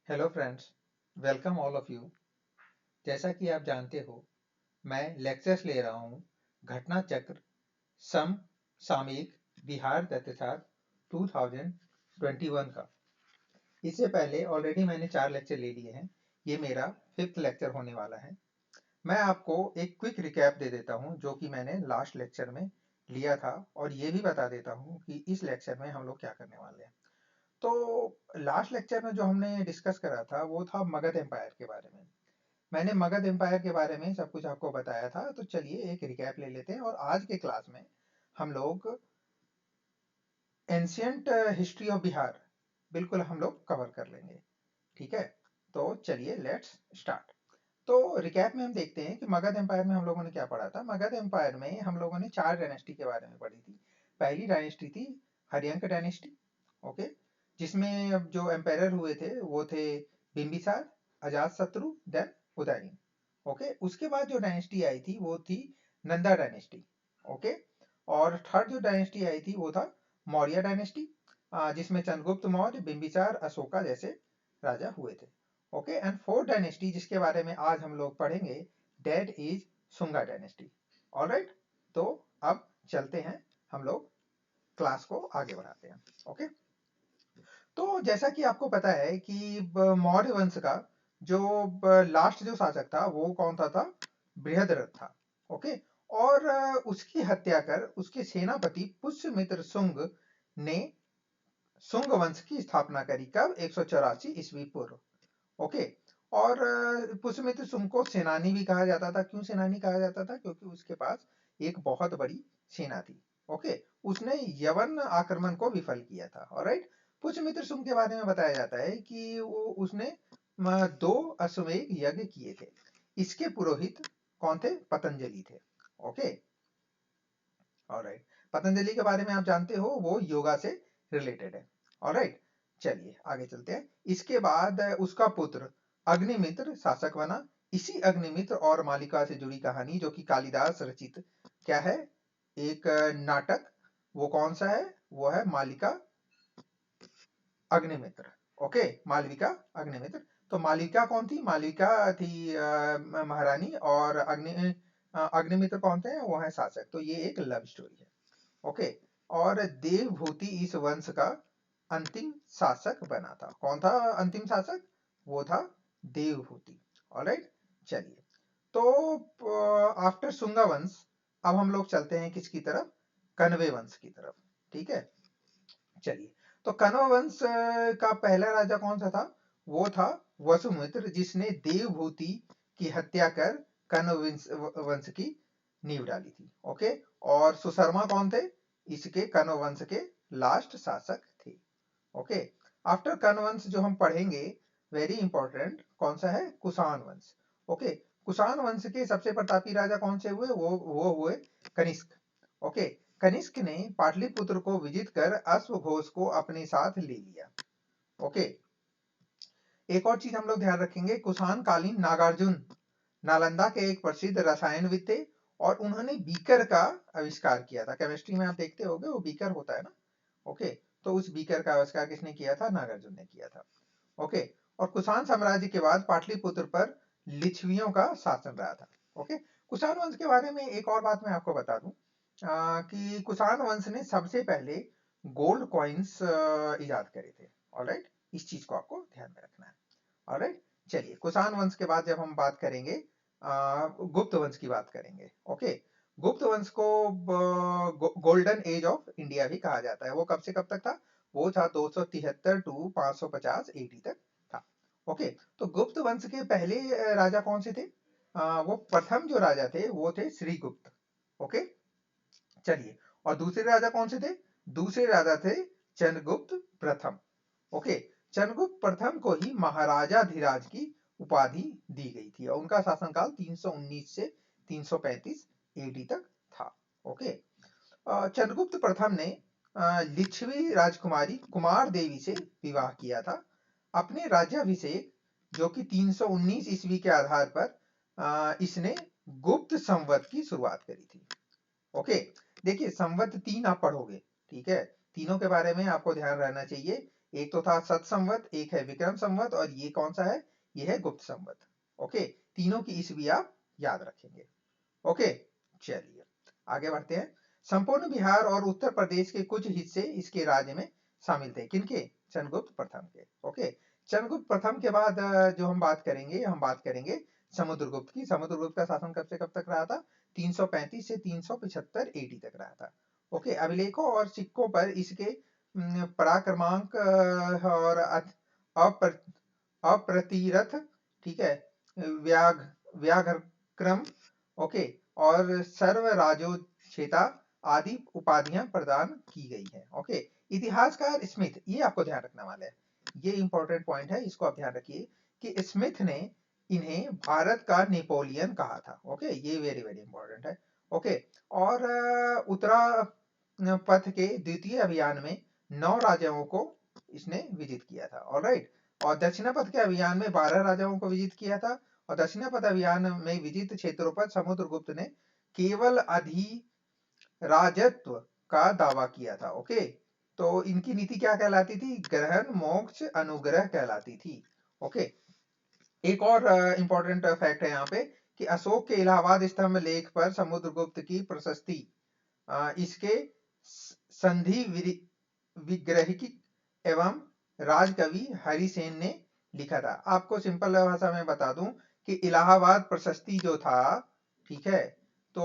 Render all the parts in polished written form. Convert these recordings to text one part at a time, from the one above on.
Hello friends, welcome all of you. जैसा कि आप जानते हो, मैं लेक्चर्स ले रहा हूँ घटना चक्र सम सामयिक बिहार दत्ताचार 2021 का। इससे पहले ऑलरेडी मैंने 4 लेक्चर ले लिए हैं। ये मेरा 5th लेक्चर होने वाला है। मैं आपको एक क्विक रिकैप दे देता हूँ जो कि मैंने लास्ट लेक्चर में लिया था, और ये भी बता देता हूँ कि इस लेक्चर में हम लोग क्या करने वाले हैं। तो लास्ट लेक्चर में जो हमने डिस्कस करा था वो था मगध एम्पायर के बारे में। मैंने मगध एम्पायर के बारे में सब कुछ आपको बताया था। तो चलिए एक रिकैप ले लेते हैं, और आज के क्लास में हम लोग एंशियंट हिस्ट्री ऑफ बिहार बिल्कुल हम लोग कवर कर लेंगे। ठीक है, तो चलिए लेट्स स्टार्ट। तो रिकैप में हम देखते हैं कि मगध एम्पायर में हम लोगों ने क्या पढ़ा था। मगध एम्पायर में हम लोगों ने 4 डायनेस्टी के बारे में पढ़ी थी। पहली डायनेस्टी थी हरियंक डायनेस्टी। ओके, जिसमें जो एम्पायर हुए थे वो थे बिंबिसार, अजातशत्रु, देन उदयन। ओके, उसके बाद जो डायनेस्टी आई थी वो थी नंदा डायनेस्टी। ओके, और थर्ड जो डायनेस्टी आई थी वो था मौर्य डायनेस्टी, जिसमें चंद्रगुप्त मौर्य, बिंबिसार, अशोका जैसे राजा हुए थे। ओके, एंड फोर्थ डायनेस्टी जिसके बारे में आज हम लोग पढ़ेंगे, that is Sunga dynasty. Alright, तो अब चलते हैं हम लोग क्लास को आगे बढ़ाते हैं। ओके, तो जैसा कि आपको पता है कि मौर्य वंश का जो लास्ट जो शासक था वो कौन था बृहद्रथ था। ओके, और उसकी हत्या कर उसके सेनापति पुष्यमित्र शुंग ने शुंग वंश की स्थापना करी। कब? 184 ईस्वी पूर्व। ओके, और पुष्यमित्र शुंग को सेनानी भी कहा जाता था। क्यों सेनानी कहा जाता था? क्योंकि उसके पास एक बहुत बड़ी सेना थी। ओके, उसने यवन आक्रमण को विफल किया था। ऑलराइट, पुष्यमित्र शुंग के बारे में बताया जाता है कि उसने 2 अश्वमेध यज्ञ किए थे। इसके पुरोहित कौन थे? पतंजलि थे। ओके, ऑलराइट, पतंजलि के बारे में आप जानते हो, वो योगा से रिलेटेड है। ऑलराइट, चलिए आगे चलते हैं। इसके बाद उसका पुत्र अग्निमित्र शासक बना। इसी अग्निमित्र और मालिका से जुड़ी कहानी जो कि कालिदास रचित क्या है, एक नाटक, वो कौन सा है? वो है मालिका अग्निमित्र। ओके, मालविका अग्निमित्र। तो मालिका कौन थी? मालविका थी महारानी, और अग्निमित्र कौन थे? वो है शासक। तो ये एक लव स्टोरी है। ओके, और देवभूति इस वंश का अंतिम शासक बना था। कौन था अंतिम शासक? वो था देवभूति। ऑलराइट, चलिए, तो आफ्टर शुंगा वंश अब हम लोग चलते हैं किसकी तरफ? कण्वे वंश की तरफ। ठीक है, चलिए, तो कण्व वंश का पहला राजा कौन सा था? वो था वसुमित्र, जिसने देवभूति की हत्या कर कण्व वंश की नींव डाली थी। ओके, और सुशर्मा कौन थे? इसके कण्व वंश के लास्ट शासक थे। ओके, आफ्टर कण्व वंश जो हम पढ़ेंगे, वेरी इंपॉर्टेंट, कौन सा है? कुषाण वंश। ओके, कुषाण वंश के सबसे प्रतापी राजा कौन से हुए? वो हुए कनिष्क। ओके, कनिष्क ने पाटलिपुत्र को विजित कर अश्वघोष को अपने साथ ले लिया। ओके, एक और चीज हम लोग ध्यान रखेंगे, कुषाण कालीन नागार्जुन नालंदा के एक प्रसिद्ध रसायनविद थे, और उन्होंने बीकर का आविष्कार किया था। केमिस्ट्री में आप देखते होंगे वो बीकर होता है ना। ओके, तो उस बीकर का आविष्कार किसने किया था? नागार्जुन ने किया था। ओके, और कुषाण साम्राज्य के बाद पाटलिपुत्र पर लिच्छवियों का शासन रहा था। ओके, कुषाण वंश के बारे में एक और बात मैं आपको बता दूं, कि कुषाण वंश ने सबसे पहले गोल्ड कॉइन्स इजाद करे थे। ऑलराइट, इस चीज को आपको ध्यान में रखना है। ऑलराइट, चलिए, कुषाण वंश के बाद जब हम बात करेंगे, गुप्त वंश की बात करेंगे। ओके, गुप्त वंश को गोल्डन एज ऑफ इंडिया भी कहा जाता है। वो कब से कब तक था? वो था 273 टू 550 एडी तक था। ओके, तो गुप्त वंश के पहले राजा कौन से थे? वो प्रथम जो राजा थे वो थे श्रीगुप्त। ओके, चलिए, और दूसरे राजा कौन से थे? दूसरे राजा थे चंद्रगुप्त प्रथम। ओके, चंद्रगुप्त प्रथम को ही महाराजाधिराज की उपाधि दी गई थी, और उनका शासनकाल 319 से 335 एडी तक था। ओके, चंद्रगुप्त प्रथम ने लिच्छवी राजकुमारी कुमार देवी से विवाह किया था। अपने राज्याभिषेक जो कि 319 ईस्वी के आधार पर इसने गुप्त संवत की शुरुआत करी थी। ओके, देखिए, संवत 3 आप पढ़ोगे। ठीक है, तीनों के बारे में आपको ध्यान रहना चाहिए। एक तो था सत संवत, एक है विक्रम संवत, और ये कौन सा है, ये है गुप्त संवत। ओके, तीनों की ईस्वी आप याद रखेंगे। ओके, चलिए आगे बढ़ते हैं। संपूर्ण बिहार और उत्तर प्रदेश के कुछ हिस्से इसके राज्य में शामिल थे, किनके, चंद्रगुप्त प्रथम के। ओके, चंद्रगुप्त प्रथम के बाद जो हम बात करेंगे, हम बात करेंगे समुद्रगुप्त की। समुद्रगुप्त का शासन कब से कब तक रहा था, 335 से 375 एडी तक रहा था। ओके, अभिलेखों और सिक्कों पर इसके पराक्रमांक और अप्रतिरथ, ठीक है, व्याघ्रक्रम, ओके, और सर्वराजोचिता आदि उपाधियां प्रदान की गई है। ओके, इतिहासकार स्मिथ, ये आपको ध्यान रखना वाला है, ये इंपॉर्टेंट पॉइंट है, इसको आप ध्यान रखिए कि स्मिथ ने इन्हें भारत का नेपोलियन कहा था। ओके, ये वेरी वेरी इंपॉर्टेंट है। ओके, और उत्तरा पथ के द्वितीय अभियान में 9 राजाओं को इसने विजित किया था। ऑलराइट, और दक्षिणापथ के अभियान में 12 राजाओं को विजित किया था। और दक्षिणापथ अभियान में विजित क्षेत्रों पर समुद्रगुप्त ने केवल अधिराजत्व का दावा किया था। ओके, तो इनकी नीति क्या कहलाती थी, ग्रहण मोक्ष अनुग्रह कहलाती थी। ओके, एक और इंपॉर्टेंट फैक्ट है यहाँ पे कि अशोक के इलाहाबाद स्तंभ लेख पर समुद्रगुप्त की प्रशस्ति इसके संधि विग्रहिकी एवं राजकवि हरिसेन ने लिखा था। आपको सिंपल भाषा में बता दूं कि इलाहाबाद प्रशस्ति जो था, ठीक है, तो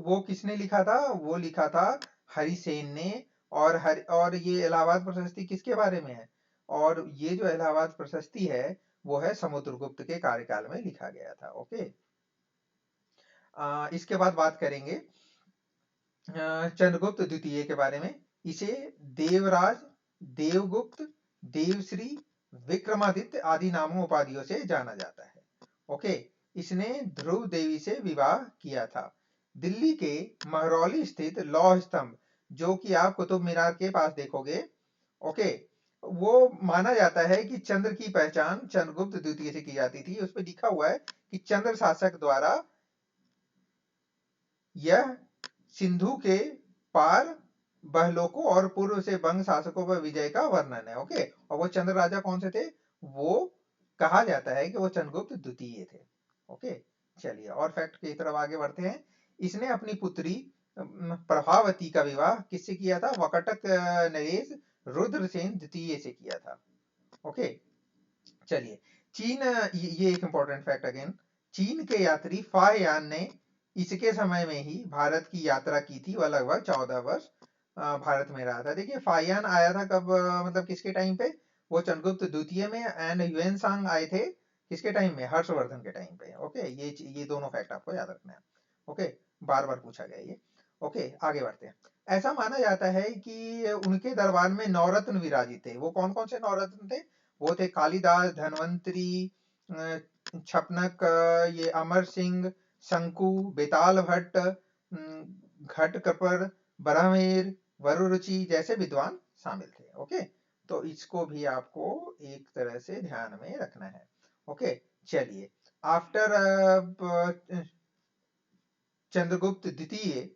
वो किसने लिखा था, वो लिखा था हरिसेन ने। और ये इलाहाबाद प्रशस्ति किसके बारे में है, और ये जो इलाहाबाद प्रशस्ति है वो है समुद्रगुप्त के कार्यकाल में लिखा गया था। ओके, इसके बाद बात करेंगे चंद्रगुप्त द्वितीय के बारे में। इसे देवराज, देवगुप्त, देवश्री, विक्रमादित्य आदि नामों उपाधियों से जाना जाता है। ओके, इसने ध्रुव देवी से विवाह किया था। दिल्ली के महरौली स्थित लौह स्तंभ, जो कि आप कुतुब मीनार के पास देखोगे, ओके, वो माना जाता है कि चंद्र की पहचान चंद्रगुप्त द्वितीय से की जाती थी। उस पर लिखा हुआ है कि चंद्र शासक द्वारा यह सिंधु के पार बहलोकों और पूर्व से बंग शासकों पर विजय का वर्णन है। ओके, और वो चंद्र राजा कौन से थे, वो कहा जाता है कि वो चंद्रगुप्त द्वितीय थे। ओके, चलिए और फैक्ट की तरफ आगे बढ़ते हैं। इसने अपनी पुत्री प्रभावती का विवाह किससे किया था, वकटक नरेश रुद्रसेन द्वितीय से किया था। ओके, चलिए चीन, ये एक इंपॉर्टेंट फैक्ट अगेन, चीन के यात्री फाहयान ने इसके समय में ही भारत की यात्रा की थी। वह लगभग 14 वर्ष भारत में रहा था। देखिए फाहयान आया था कब, मतलब किसके टाइम पे, वो चंद्रगुप्त द्वितीय में, एंड ह्यूएन आए थे किसके टाइम में, हर्षवर्धन के टाइम पे। ओके, ये दोनों फैक्ट आपको याद रखना है। ओके, बार बार पूछा गया ये। ओके, आगे बढ़ते हैं। ऐसा माना जाता है कि उनके दरबार में नवरत्न विराजित थे। वो कौन कौन से नवरत्न थे, वो थे कालिदास, धन्वंतरी, छपनक, ये अमर सिंह, शंकु, बेताल भट्ट, घटकपर, ब्रह्मवीर, वरुरुचि जैसे विद्वान शामिल थे। ओके, तो इसको भी आपको एक तरह से ध्यान में रखना है। ओके, चलिए आफ्टर चंद्रगुप्त द्वितीय,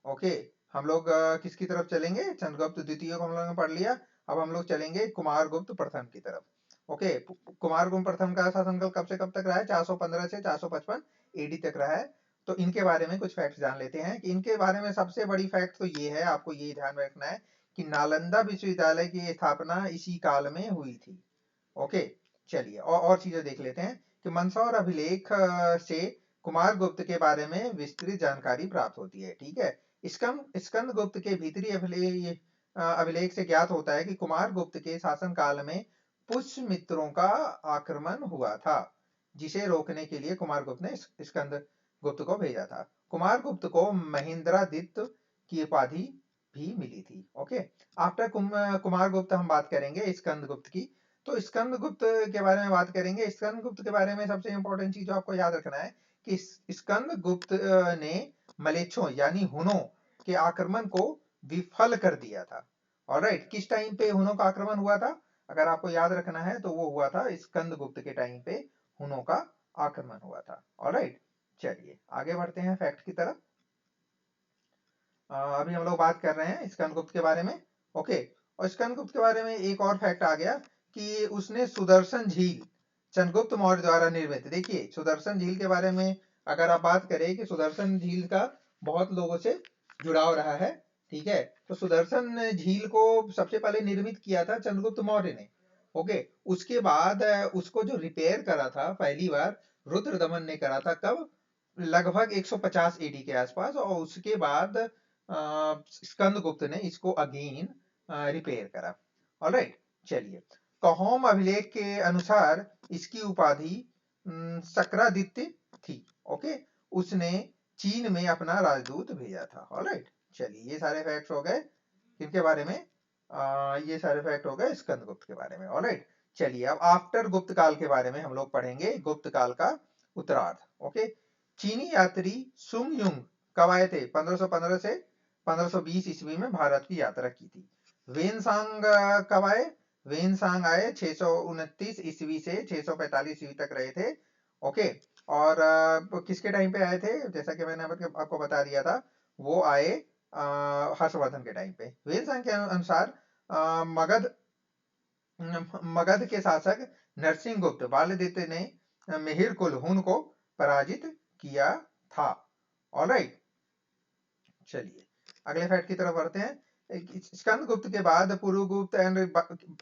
ओके, हम लोग किसकी तरफ चलेंगे, चंद्रगुप्त द्वितीय को हम लोगों ने पढ़ लिया। अब हम लोग चलेंगे कुमारगुप्त प्रथम की तरफ। ओके, कुमारगुप्त प्रथम का शासनकाल कब से कब तक रहा है, 415 से 455 एडी तक रहा है। तो इनके बारे में कुछ फैक्ट जान लेते हैं। कि इनके बारे में सबसे बड़ी फैक्ट तो ये है, आपको ये ध्यान में रखना है कि नालंदा विश्वविद्यालय की स्थापना इसी काल में हुई थी। ओके, चलिए और चीजें देख लेते हैं कि मंदसौर अभिलेख से कुमारगुप्त के बारे में विस्तृत जानकारी प्राप्त होती है। ठीक है, स्कंदगुप्त के भीतरी अभिलेख से ज्ञात होता है कि कुमारगुप्त के शासनकाल में पुष्यमित्रों का आक्रमण हुआ था, जिसे रोकने के लिए कुमारगुप्त ने स्कंदगुप्त को भेजा था। कुमारगुप्त को महेंद्रादित्य की उपाधि भी मिली थी। ओके, आफ्टर कुमारगुप्त हम बात करेंगे स्कंदगुप्त की। तो स्कंदगुप्त के बारे में बात करेंगे। स्कंदगुप्त के बारे में सबसे इंपॉर्टेंट चीज जो आपको याद रखना है कि स्कंदगुप्त ने मलेच्छों यानी हुनों के आक्रमण को विफल कर दिया था। ऑलराइट, किस टाइम पे हुनों का आक्रमण हुआ था, अगर आपको याद रखना है तो वो हुआ था स्कंदगुप्त के टाइम पे हुनों का आक्रमण हुआ था। ऑलराइट, चलिए आगे बढ़ते हैं फैक्ट की तरफ। अभी हम लोग बात कर रहे हैं स्कंदगुप्त के बारे में। ओके, और स्कंदगुप्त के बारे में एक और फैक्ट आ गया कि उसने सुदर्शन झील चंद्रगुप्त मौर्य द्वारा निर्मित, देखिए सुदर्शन झील के बारे में अगर आप बात करें कि सुदर्शन झील का बहुत लोगों से जुड़ाव रहा है, ठीक है। तो सुदर्शन झील को सबसे पहले निर्मित किया था चंद्रगुप्त मौर्य ने, ओके। उसके बाद उसको जो रिपेयर करा था पहली बार रुद्रदमन ने करा था, कब, लगभग 150 एडी के आसपास, और उसके बाद स्कंदगुप्त ने इसको अगेन रिपेयर करा। ऑलराइट, चलिए। कहोम अभिलेख के अनुसार इसकी उपाधि सक्रादित्य थी, ओके। उसने चीन में अपना राजदूत भेजा था। ऑलराइट, चलिए, ये सारे फैक्ट्स हो गए किनके बारे में, ये सारे फैक्ट हो गए स्कंदगुप्त के बारे में। ऑलराइट, चलिए अब आफ्टर गुप्त काल के बारे में हम लोग पढ़ेंगे, गुप्त काल का उत्तरार्ध, ओके। चीनी यात्री सुंग युंग कब आए थे, 1515 से 1520 ईस्वी में भारत की यात्रा की थी। वेनसांग कब आए, वेनसांग आए 629 ईस्वी से 645 ईस्वी तक रहे थे, ओके। और किसके टाइम पे आए थे, जैसा कि मैंने आपको बता दिया था, वो आए हर्षवर्धन के टाइम पे। वेनसांग के अनुसार मगध मगध के शासक नरसिंहगुप्त बालदित्य ने मिहिर कुल हुन को पराजित किया था। ऑलराइट, चलिए अगले फैक्ट की तरफ बढ़ते हैं। स्कंदगुप्त के बाद पुरुगुप्त एंड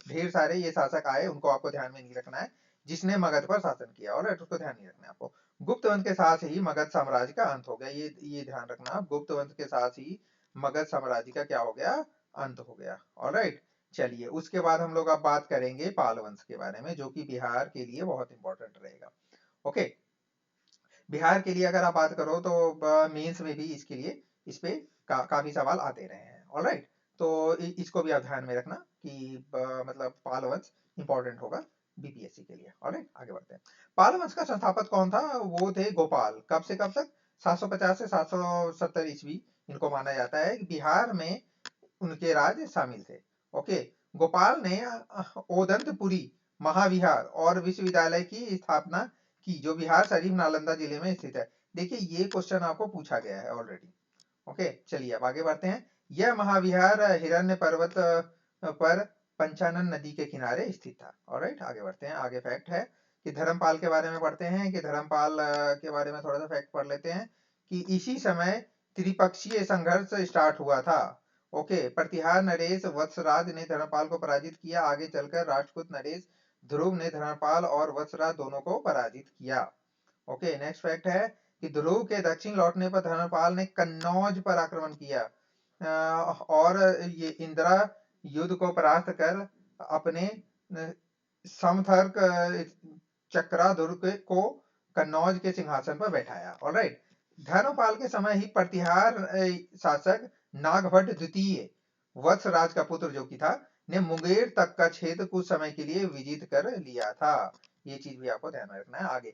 ढेर सारे ये शासक आए, उनको आपको ध्यान में नहीं रखना है, जिसने मगध पर शासन किया, और उसको ध्यान नहीं रखना है आपको। गुप्त वंश के साथ ही मगध साम्राज्य का अंत हो गया, ये ध्यान रखना, गुप्त वंश के साथ ही मगध साम्राज्य का क्या हो गया, अंत हो गया। ऑलराइट, चलिए उसके बाद हम लोग अब बात करेंगे पाल वंश के बारे में, जो कि बिहार के लिए बहुत इंपॉर्टेंट रहेगा, ओके। बिहार के लिए अगर आप बात करो तो मेंस में भी इसके लिए इस पे काफी सवाल आते रहे हैं। ऑलराइट, तो इसको भी आप ध्यान में रखना कि मतलब पाल वंश इंपॉर्टेंट होगा बीपीएससी के लिए। ऑलराइट, आगे बढ़ते हैं। पाल वंश का संस्थापक कौन था, वो थे गोपाल। कब से कब तक, 750 से 770 ईस्वी इनको माना जाता है कि बिहार में उनके राज शामिल थे, ओके। गोपाल ने ओदंतपुरी महाविहार और विश्वविद्यालय की स्थापना की, जो बिहार शरीफ नालंदा जिले में स्थित है। देखिए ये क्वेश्चन आपको पूछा गया है ऑलरेडी, ओके। चलिए अब आगे बढ़ते हैं। यह महाविहार हिरण्य पर्वत पर पंचानन नदी के किनारे स्थित था। ऑलराइट, आगे बढ़ते हैं। आगे फैक्ट है कि धर्मपाल के बारे में पढ़ते हैं, कि धर्मपाल के बारे में थोड़ा सा फैक्ट पढ़ लेते हैं कि इसी समय त्रिपक्षीय संघर्ष स्टार्ट हुआ था, ओके। प्रतिहार नरेश वत्सराज ने धर्मपाल को पराजित किया। आगे चलकर राष्ट्रकूट नरेश ध्रुव ने धर्मपाल और वत्सराज दोनों को पराजित किया, ओके। नेक्स्ट फैक्ट है कि ध्रुव के दक्षिण लौटने पर धर्मपाल ने कन्नौज पर आक्रमण किया और ये इंदिरा युद्ध को परास्त कर अपने समथर्क चक्रादुर्ग को कन्नौज के सिंहासन पर बैठाया। ऑलराइट, धर्मपाल के समय ही प्रतिहार शासक नागभट्ट द्वितीय वत्सराज का पुत्र जो कि था, ने मुंगेर तक का क्षेत्र कुछ समय के लिए विजित कर लिया था। ये चीज भी आपको ध्यान में रखना है। आगे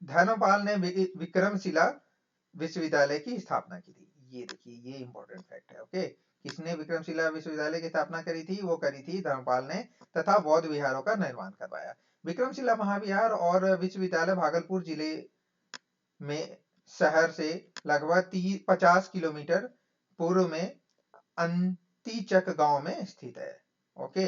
धर्मपाल ने विक्रमशिला विश्वविद्यालय की स्थापना की थी। ये देखिए, ये इंपॉर्टेंट फैक्ट है, ओके। किसने विक्रमशिला विश्वविद्यालय की स्थापना करी थी, वो करी थी धर्मपाल ने, तथा बौद्ध विहारों का निर्माण करवाया। विक्रमशिला महाविहार और विश्वविद्यालय भागलपुर जिले में शहर से लगभग 50 किलोमीटर पूर्व में अंतिचक गांव में स्थित है, ओके।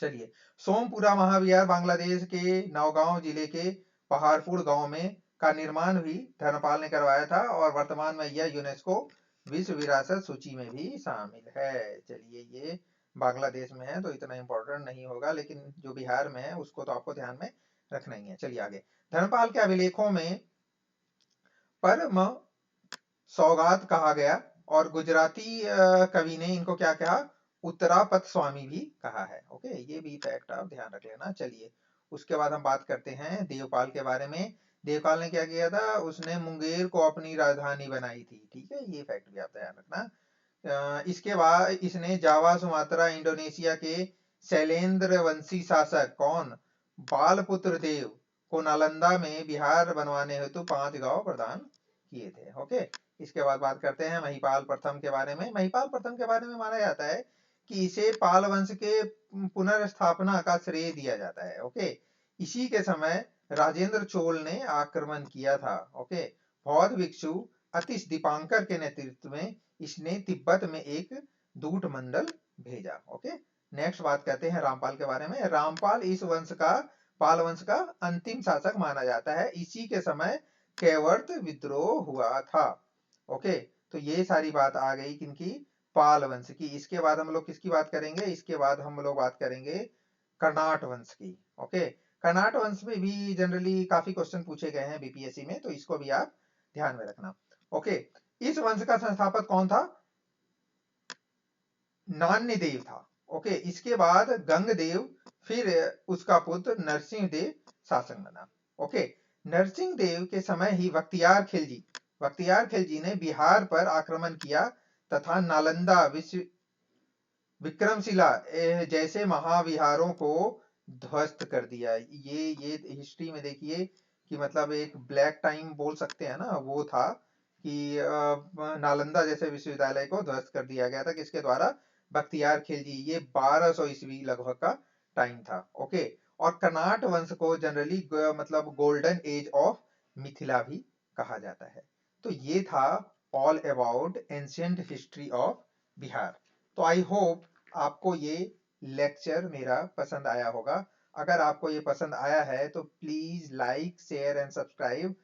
चलिए, सोमपुरा महाविहार बांग्लादेश के नौगांव जिले के पहाड़पुर गांव में का निर्माण भी धर्मपाल ने करवाया था, और वर्तमान में यह यूनेस्को विश्व विरासत सूची में भी शामिल है। चलिए, ये बांग्लादेश में है तो इतना इंपॉर्टेंट नहीं होगा, लेकिन जो बिहार में है उसको तो आपको ध्यान में रखना ही है। चलिए आगे, धर्मपाल के अभिलेखों में परम सौगात कहा गया, और गुजराती कवि ने इनको क्या कहा, उत्तरापत स्वामी भी कहा है, ओके। ये भी फैक्ट आप ध्यान रख लेना। चलिए उसके बाद हम बात करते हैं देवपाल के बारे में। देवपाल ने क्या किया था, उसने मुंगेर को अपनी राजधानी बनाई थी, ठीक है। ये फैक्ट भी आप ध्यान रखना। इसके बाद इसने जावा सुमात्रा इंडोनेशिया के शैलेंद्र वंशी शासक कौन, बालपुत्र देव को नालंदा में बिहार बनवाने हेतु 5 गांव प्रदान किए थे, ओके। इसके बाद बात करते हैं महिपाल प्रथम के बारे में। महिपाल प्रथम के बारे में माना जाता है कि इसे पाल वंश के पुनर्स्थापना का श्रेय दिया जाता है, ओके। इसी के समय राजेंद्र चोल ने आक्रमण किया था, ओके। बौद्ध भिक्षु अतिश दीपांकर के नेतृत्व में इसने तिब्बत में एक दूत मंडल भेजा। ओके, नेक्स्ट बात करते हैं रामपाल के बारे में। रामपाल इस वंश का, पाल वंश का अंतिम शासक माना जाता है। इसी के समय कैवर्त विद्रोह हुआ था। ओके, तो ये सारी बात आ गई किनकी, पाल वंश की। इसके बाद हम लोग किसकी बात करेंगे, इसके बाद हम लोग बात करेंगे कर्नाट वंश की। ओके, कर्नाट वंश में भी जनरली काफी क्वेश्चन पूछे गए हैं बीपीएससी में, तो इसको भी आप ध्यान में रखना। ओके, इस वंश का संस्थापक कौन था, नान्यदेव था। ओके, इसके बाद गंगदेव, फिर उसका पुत्र नरसिंहदेव शासक बना। ओके, नरसिंहदेव के समय ही बख्तियार खिलजी ने बिहार पर आक्रमण किया तथा नालंदा, विक्रमशिला जैसे महाविहारों को ध्वस्त कर दिया। ये हिस्ट्री में देखिए कि मतलब एक ब्लैक टाइम बोल सकते हैं ना, वो था कि नालंदा जैसे विश्वविद्यालय को ध्वस्त कर दिया गया था, किसके द्वारा, बख्तियार खिलजी। ये 1200 ईस्वी लगभग का टाइम था। ओके, और कर्नाट वंश को जनरली मतलब गोल्डन एज ऑफ मिथिला भी कहा जाता है। तो ये था all about ancient history of Bihar. तो आई होप आपको ये लेक्चर मेरा पसंद आया होगा। अगर आपको ये पसंद आया है तो please like, share and subscribe,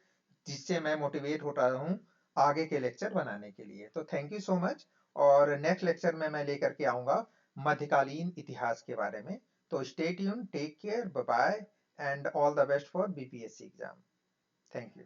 जिससे मैं मोटिवेट होता रहूं आगे के लेक्चर बनाने के लिए। तो थैंक यू सो मच। और नेक्स्ट लेक्चर में मैं लेकर के आऊंगा मध्यकालीन इतिहास के बारे में। तो stay tune, take care, bye bye and all the best for BPSC exam. Thank you.